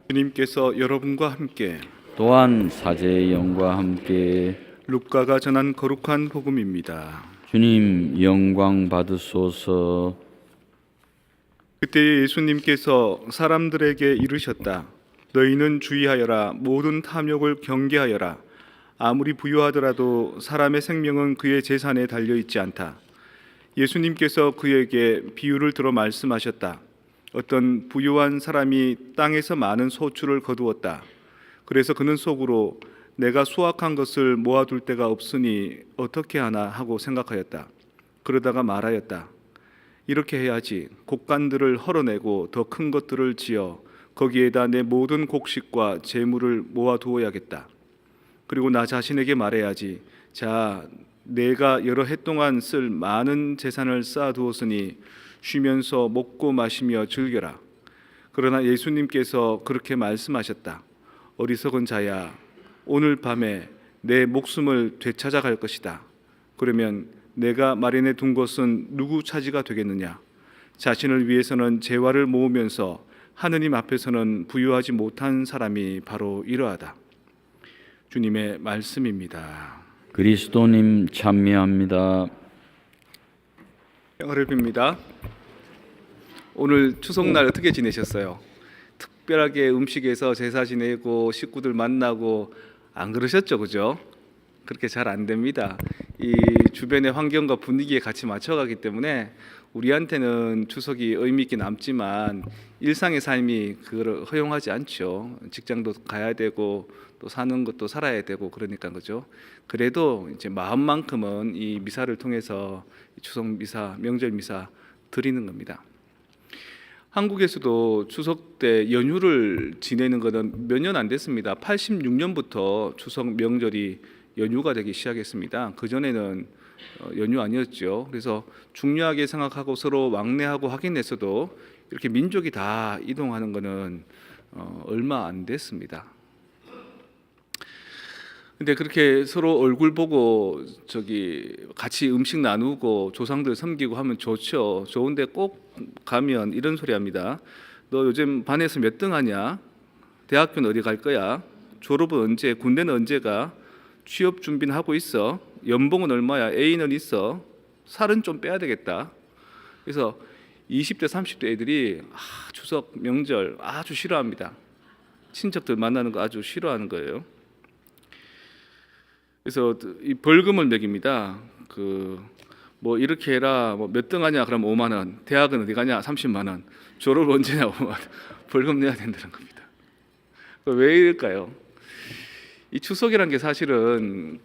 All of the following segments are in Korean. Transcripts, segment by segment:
주님께서 여러분과 함께 또한 사제의 영과 함께 루카가 전한 거룩한 복음입니다. 주님 영광 받으소서. 그때 예수님께서 사람들에게 이르셨다. 너희는 주의하여라. 모든 탐욕을 경계하여라. 아무리 부유하더라도 사람의 생명은 그의 재산에 달려있지 않다. 예수님께서 그에게 비유를 들어 말씀하셨다. 어떤 부유한 사람이 땅에서 많은 소출을 거두었다. 그래서 그는 속으로 내가 수확한 것을 모아둘 데가 없으니 어떻게 하나 하고 생각하였다. 그러다가 말하였다. 이렇게 해야지. 곡간들을 헐어내고 더 큰 것들을 지어 거기에다 내 모든 곡식과 재물을 모아두어야겠다. 그리고 나 자신에게 말해야지. 자, 내가 여러 해 동안 쓸 많은 재산을 쌓아두었으니 쉬면서 먹고 마시며 즐겨라. 그러나 예수님께서 그렇게 말씀하셨다. 어리석은 자야, 오늘 밤에 내 목숨을 되찾아갈 것이다. 그러면 내가 마련해 둔 것은 누구 차지가 되겠느냐? 자신을 위해서는 재화를 모으면서 하느님 앞에서는 부유하지 못한 사람이 바로 이러하다. 주님의 말씀입니다. 그리스도님 찬미합니다. 평화를 빕니다. 오늘 추석날 어떻게 지내셨어요? 특별하게 음식에서 제사 지내고 식구들 만나고 안 그러셨죠, 그죠? 그렇게 잘 안 됩니다. 이 주변의 환경과 분위기에 같이 맞춰가기 때문에 우리한테는 추석이 의미 있게 남지만 일상의 삶이 그걸 허용하지 않죠. 직장도 가야 되고 또 사는 것도 살아야 되고 그러니까 그죠. 그래도 이제 마음만큼은 이 미사를 통해서 추석 미사, 명절 미사 드리는 겁니다. 한국에서도 추석 때 연휴를 지내는 것은 몇 년 안 됐습니다. 86년부터 추석 명절이 연휴가 되기 시작했습니다. 그전에는 연휴 아니었죠. 그래서 중요하게 생각하고 서로 왕래하고 하긴 했어도 이렇게 민족이 다 이동하는 것은 얼마 안 됐습니다. 근데 그렇게 서로 얼굴 보고 같이 음식 나누고 조상들 섬기고 하면 좋죠. 좋은데 꼭 가면 이런 소리 합니다. 너 요즘 반에서 몇 등 하냐? 대학교는 어디 갈 거야? 졸업은 언제? 군대는 언제 가? 취업 준비는 하고 있어? 연봉은 얼마야? 애인은 있어? 살은 좀 빼야 되겠다. 그래서 20대 30대 애들이 추석 명절 아주 싫어합니다. 친척들 만나는 거 아주 싫어하는 거예요. 그래서 이 벌금을 매깁니다. 뭐 이렇게 해라. 뭐 몇 등 하냐? 그럼 5만 원. 대학은 어디 가냐? 30만 원. 졸업 언제냐? 5만 원. 벌금 내야 된다는 겁니다. 왜 이럴까요? 이 추석이란 게 사실은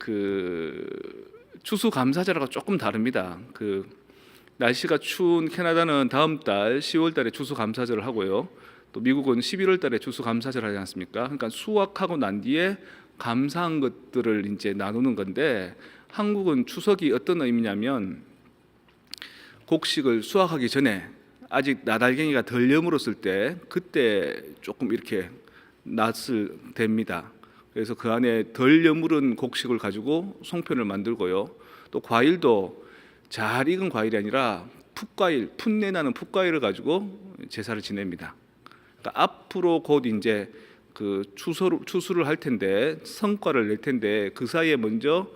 추수감사절하고 조금 다릅니다. 날씨가 추운 캐나다는 다음 달 10월 달에 추수감사절을 하고요. 또 미국은 11월 달에 추수감사절 하지 않습니까? 그러니까 수확하고 난 뒤에 감사한 것들을 이제 나누는 건데 한국은 추석이 어떤 의미냐면 곡식을 수확하기 전에 아직 나달갱이가 덜 여물었을 때 그때 조금 이렇게 낫을 댑니다. 그래서 그 안에 덜 여물은 곡식을 가지고 송편을 만들고요. 또 과일도 잘 익은 과일이 아니라 풋과일, 풋내 나는 풋과일을 가지고 제사를 지냅니다. 그러니까 앞으로 곧 이제 추수를 할 텐데 성과를 낼 텐데 그 사이에 먼저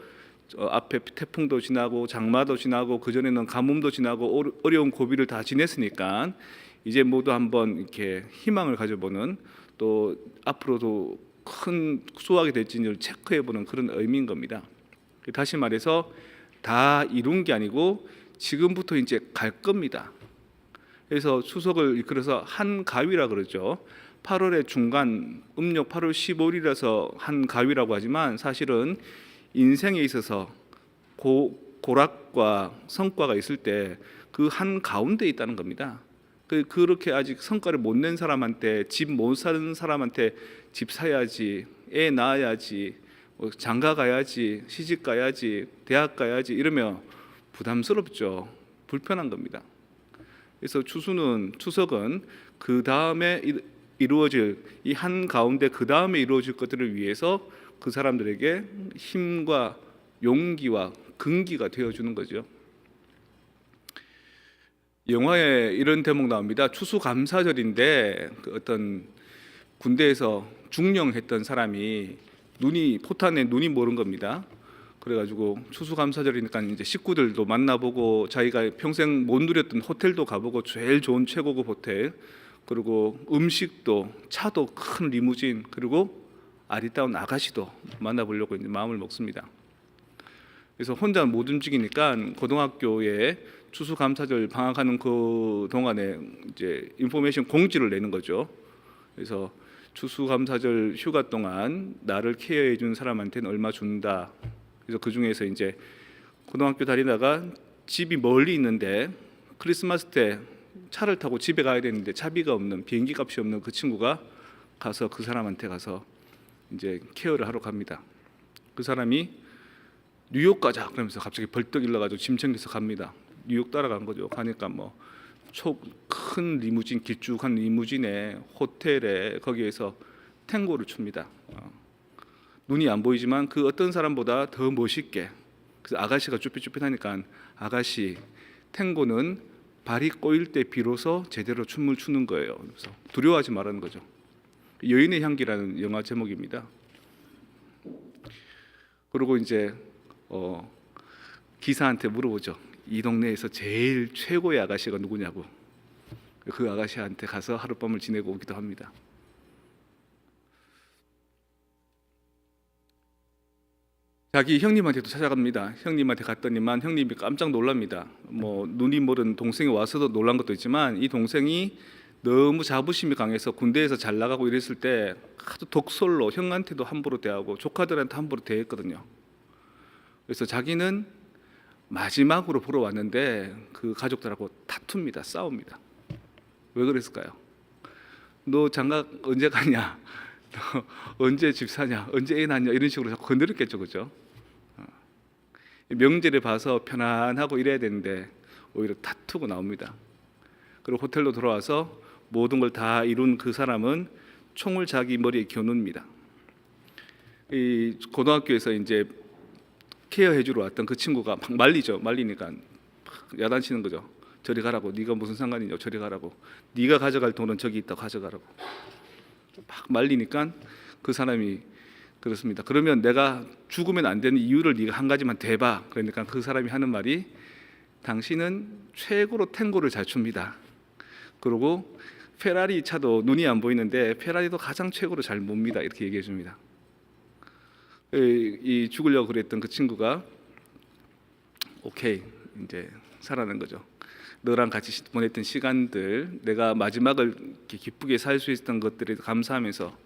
앞에 태풍도 지나고 장마도 지나고 그 전에는 가뭄도 지나고 어려운 고비를 다 지냈으니까 이제 모두 한번 이렇게 희망을 가져보는 또 앞으로도 큰 수확이 될지를 체크해보는 그런 의미인 겁니다. 다시 말해서 다 이룬 게 아니고 지금부터 이제 갈 겁니다. 그래서 추석을 이끌어서 한가위라 그러죠. 8월의 중간 음력 8월 15일이라서 한가위라고 하지만 사실은 인생에 있어서 고락과 성과가 있을 때 그 한가운데 있다는 겁니다. 그렇게 아직 성과를 못 낸 사람한테 집 못 사는 사람한테 집 사야지, 애 낳아야지, 장가 가야지, 시집 가야지, 대학 가야지 이러면 부담스럽죠. 불편한 겁니다. 그래서 추석은 그 다음에 이루어질 이 한 가운데 그 다음에 이루어질 것들을 위해서 그 사람들에게 힘과 용기와 근기가 되어주는 거죠. 영화에 이런 대목 나옵니다. 추수감사절인데 어떤 군대에서 중령했던 사람이 포탄에 눈이 멀은 겁니다. 그래가지고 추수감사절이니까 이제 식구들도 만나보고 자기가 평생 못 누렸던 호텔도 가보고 제일 좋은 최고급 호텔, 그리고 음식도 차도 큰 리무진, 그리고 아리따운 아가씨도 만나보려고 이제 마음을 먹습니다. 그래서 혼자 못 움직이니까 고등학교에 추수감사절 방학하는 그 동안에 이제 인포메이션 공지를 내는 거죠. 그래서 추수감사절 휴가 동안 나를 케어해 준 사람한테는 얼마 준다. 그래서 그 중에서 이제 고등학교 다니다가 집이 멀리 있는데 크리스마스 때 차를 타고 집에 가야 되는데 차비가 없는, 비행기 값이 없는 그 친구가 가서 그 사람한테 가서 이제 케어를 하러 갑니다. 그 사람이 뉴욕 가자 그러면서 갑자기 벌떡 일어나가지고 짐 챙겨서 갑니다. 뉴욕 따라간 거죠. 가니까 뭐 큰 리무진, 길쭉한 리무진에 호텔에 거기에서 탱고를 춥니다. 눈이 안 보이지만 그 어떤 사람보다 더 멋있게. 그래서 아가씨가 쭈삣쭈삣하니까 아가씨, 탱고는 발이 꼬일 때 비로소 제대로 춤을 추는 거예요. 그래서 두려워하지 말라는 거죠. 여인의 향기라는 영화 제목입니다. 그리고 이제 기사한테 물어보죠. 이 동네에서 제일 최고의 아가씨가 누구냐고. 그 아가씨한테 가서 하룻밤을 지내고 오기도 합니다. 자기 형님한테도 찾아갑니다. 형님한테 갔더니만 형님이 깜짝 놀랍니다. 뭐 눈이 멀은 동생이 와서도 놀란 것도 있지만 이 동생이 너무 자부심이 강해서 군대에서 잘 나가고 이랬을 때 아주 독설로 형한테도 함부로 대하고 조카들한테 함부로 대했거든요. 그래서 자기는 마지막으로 보러 왔는데 그 가족들하고 다툽니다. 싸웁니다. 왜 그랬을까요? 너 장가 언제 가냐? 너 언제 집 사냐? 언제 애 낳냐? 이런 식으로 자꾸 건드렸겠죠, 그죠? 명제를 봐서 편안하고 이래야 되는데 오히려 다투고 나옵니다. 그리고 호텔로 돌아와서 모든 걸 다 이룬 그 사람은 총을 자기 머리에 겨눕니다. 이 고등학교에서 이제 케어해주러 왔던 그 친구가 막 말리죠. 말리니까 야단치는 거죠. 저리 가라고. 네가 무슨 상관이냐. 저리 가라고. 네가 가져갈 돈은 저기 있다. 가져가라고. 막 말리니까 그 사람이 그렇습니다. 그러면 내가 죽으면 안 되는 이유를 네가 한 가지만 대봐. 그러니까 그 사람이 하는 말이 당신은 최고로 탱고를 잘 춥니다. 그리고 페라리 차도 눈이 안 보이는데 페라리도 가장 최고로 잘 몹니다. 이렇게 얘기해 줍니다. 이 죽으려고 그랬던 그 친구가 오케이 이제 살아난 거죠. 너랑 같이 보냈던 시간들, 내가 마지막을 이렇게 기쁘게 살 수 있었던 것들에 감사하면서,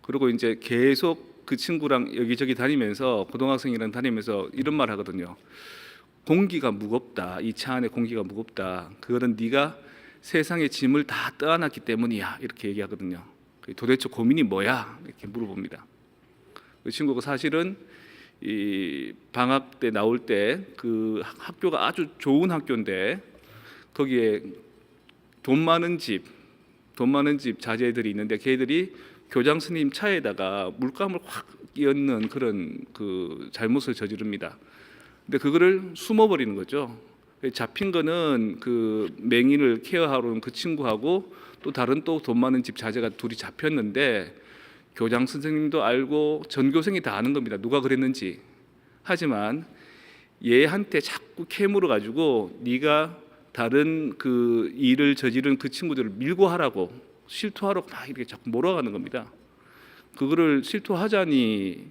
그리고 이제 계속 그 친구랑 여기저기 다니면서 고등학생이랑 다니면서 이런 말 하거든요. 공기가 무겁다. 이 차 안에 공기가 무겁다. 그거는 네가 세상의 짐을 다 떠안았기 때문이야. 이렇게 얘기하거든요. 도대체 고민이 뭐야? 이렇게 물어봅니다. 그 친구가 사실은 이 방학 때 나올 때 그 학교가 아주 좋은 학교인데 거기에 돈 많은 집 자제들이 있는데 걔들이 교장 스님 차에다가 물감을 확 끼얹는 그런 그 잘못을 저지릅니다. 근데 그거를 숨어버리는 거죠. 잡힌 거는 그 맹인을 케어하러 온 그 친구하고 또 다른 또 돈 많은 집 자제가 둘이 잡혔는데 교장 선생님도 알고 전교생이 다 아는 겁니다. 누가 그랬는지. 하지만 얘한테 자꾸 캐물어 가지고 네가 다른 그 일을 저지른 그 친구들을 밀고 하라고, 실토하라고 막 이렇게 자꾸 몰아가는 겁니다. 그거를 실토하자니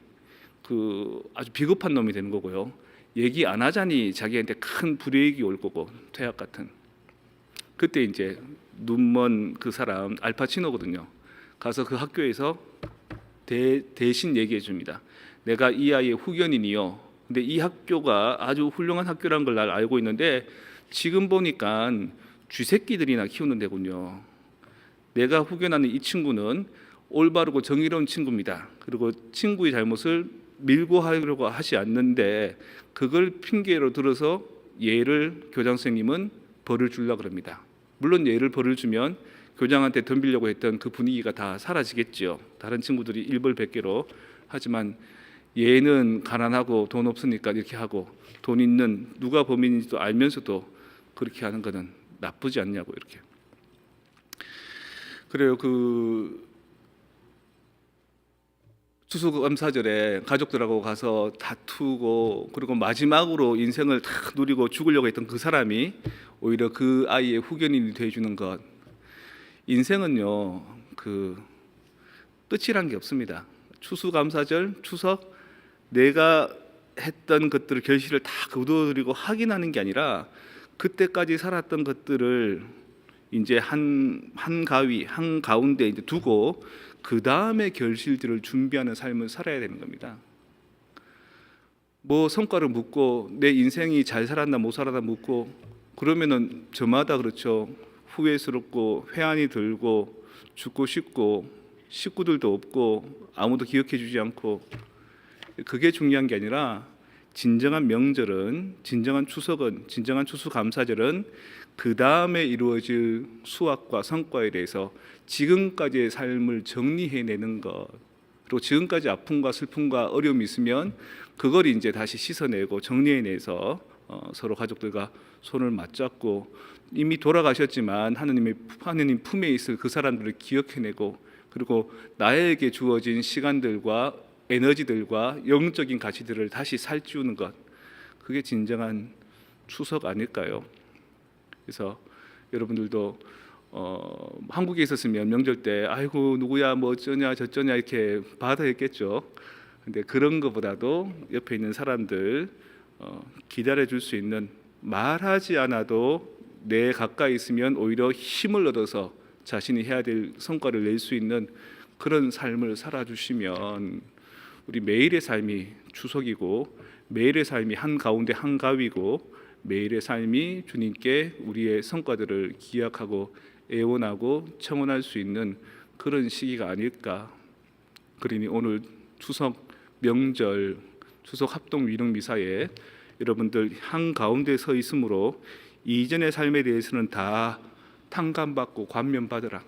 그 아주 비겁한 놈이 되는 거고요. 얘기 안 하자니 자기한테 큰 불이익이 올 거고, 퇴학 같은. 그때 이제 눈먼 그 사람 알파치노거든요. 가서 그 학교에서 대신 얘기해 줍니다. 내가 이 아이의 후견인이요. 근데 이 학교가 아주 훌륭한 학교라는 걸 날 알고 있는데 지금 보니까 쥐새끼들이나 키우는 데군요. 내가 후견하는 이 친구는 올바르고 정의로운 친구입니다. 그리고 친구의 잘못을 밀고 하려고 하지 않는데 그걸 핑계로 들어서 얘를 교장 선생님은 벌을 주려고 합니다. 물론 얘를 벌을 주면 교장한테 덤비려고 했던 그 분위기가 다 사라지겠죠. 다른 친구들이 일벌백계로. 하지만 얘는 가난하고 돈 없으니까 이렇게 하고, 돈 있는 누가 범인인지도 알면서도 그렇게 하는 거는 나쁘지 않냐고. 이렇게 그래요. 그 추수감사절에 가족들하고 가서 다투고 그리고 마지막으로 인생을 다 누리고 죽으려고 했던 그 사람이 오히려 그 아이의 후견인이 돼주는 것. 인생은요 그 끝이란 게 없습니다. 추수감사절, 추석 내가 했던 것들을 결실을 다 거두어들이고 확인하는 게 아니라 그때까지 살았던 것들을 이제 한 가위 한 가운데 이제 두고 그 다음에 결실들을 준비하는 삶을 살아야 되는 겁니다. 뭐 성과를 묻고 내 인생이 잘 살았나 못 살았나 묻고 그러면은 저마다 그렇죠. 후회스럽고 회한이 들고 죽고 싶고 식구들도 없고 아무도 기억해주지 않고 그게 중요한 게 아니라 진정한 명절은 진정한 추석은 진정한 추수감사절은 그 다음에 이루어질 수확과 성과에 대해서 지금까지의 삶을 정리해내는 것 그리고 지금까지 아픔과 슬픔과 어려움이 있으면 그걸 이제 다시 씻어내고 정리해내서 서로 가족들과 손을 맞잡고 이미 돌아가셨지만 하느님 품에 있을 그 사람들을 기억해내고 그리고 나에게 주어진 시간들과 에너지들과 영적인 가치들을 다시 살찌우는 것 그게 진정한 추석 아닐까요? 그래서 여러분들도 한국에 있었으면 명절 때 아이고 누구야 뭐 어쩌냐 저쩌냐 이렇게 받아했겠죠. 근데 그런 것보다도 옆에 있는 사람들 기다려줄 수 있는 말하지 않아도 내 가까이 있으면 오히려 힘을 얻어서 자신이 해야 될 성과를 낼 수 있는 그런 삶을 살아주시면 우리 매일의 삶이 추석이고 매일의 삶이 한가운데 한가위고 매일의 삶이 주님께 우리의 성과들을 기약하고 애원하고 청원할 수 있는 그런 시기가 아닐까. 그러니 오늘 추석 명절 추석 합동 위령 미사에 여러분들 한가운데 서 있으므로 이전의 삶에 대해서는 다 탕감받고 관면받으라.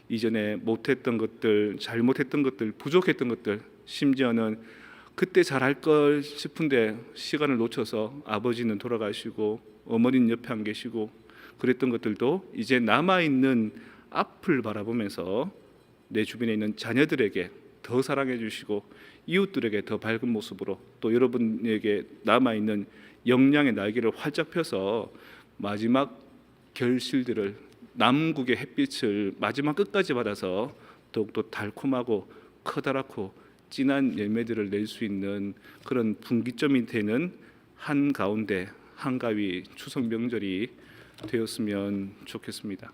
이전에 못했던 것들, 잘못했던 것들, 부족했던 것들, 심지어는 그때 잘할 걸 싶은데 시간을 놓쳐서 아버지는 돌아가시고 어머니는 옆에 안 계시고 그랬던 것들도 이제 남아있는 앞을 바라보면서 내 주변에 있는 자녀들에게 더 사랑해 주시고 이웃들에게 더 밝은 모습으로 또 여러분에게 남아있는 역량의 날개를 활짝 펴서 마지막 결실들을 남국의 햇빛을 마지막 끝까지 받아서 더욱더 달콤하고 커다랗고 진한 열매들을 낼 수 있는 그런 분기점이 되는 한가운데 한가위 추석 명절이 되었으면 좋겠습니다.